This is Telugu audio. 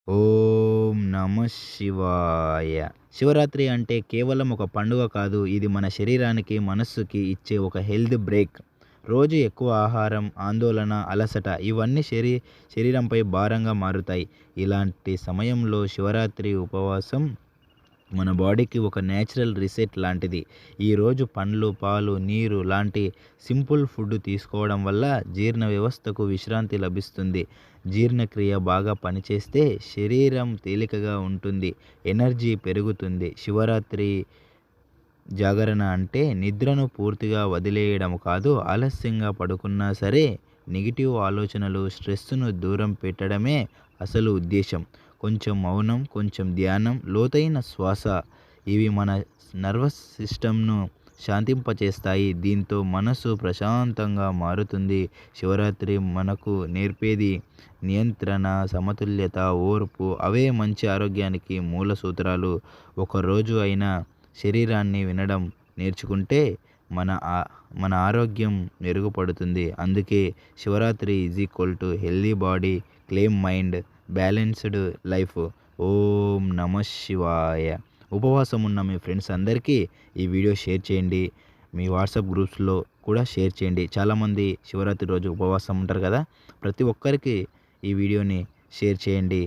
ఓం నమ శివాయ. శివరాత్రి అంటే కేవలం ఒక పండుగ కాదు. ఇది మన శరీరానికి, మనస్సుకి ఇచ్చే ఒక హెల్త్ బ్రేక్. రోజు ఎక్కువ ఆహారం, ఆందోళన, అలసట ఇవన్నీ శరీరంపై భారంగా మారుతాయి. ఇలాంటి సమయంలో శివరాత్రి ఉపవాసం మన బాడీకి ఒక నేచురల్ రీసెట్ లాంటిది. ఈరోజు పండ్లు, పాలు, నీరు లాంటి సింపుల్ ఫుడ్ తీసుకోవడం వల్ల జీర్ణ వ్యవస్థకు విశ్రాంతి లభిస్తుంది. జీర్ణక్రియ బాగా పనిచేస్తే శరీరం తేలికగా ఉంటుంది, ఎనర్జీ పెరుగుతుంది. శివరాత్రి జాగరణ అంటే నిద్రను పూర్తిగా వదిలేయడం కాదు. ఆలస్యంగా పడుకున్నా సరే నెగిటివ్ ఆలోచనలు, స్ట్రెస్‌ను దూరం పెట్టడమే అసలు ఉద్దేశ్యం. కొంచెం మౌనం, కొంచెం ధ్యానం, లోతైన శ్వాస ఇవి మన నర్వస్ సిస్టమ్‌ను శాంతింపచేస్తాయి. దీంతో మనసు ప్రశాంతంగా మారుతుంది. శివరాత్రి మనకు నేర్పేది నియంత్రణ, సమతుల్యత, ఓర్పు. అవే మంచి ఆరోగ్యానికి మూల సూత్రాలు. ఒకరోజు అయినా శరీరాన్ని వినడం నేర్చుకుంటే మన ఆ మన ఆరోగ్యం మెరుగుపడుతుంది. అందుకే Shivaratri is equal to healthy body, clean mind, balanced life. Om నమ శివాయ. ఉపవాసం ఉన్న మీ ఫ్రెండ్స్ అందరికీ ఈ వీడియో షేర్ చేయండి. మీ వాట్సాప్ గ్రూప్స్లో కూడా షేర్ చేయండి. చాలామంది శివరాత్రి రోజు ఉపవాసం ఉంటారు కదా. ప్రతి ఒక్కరికి ఈ వీడియోని షేర్ చేయండి.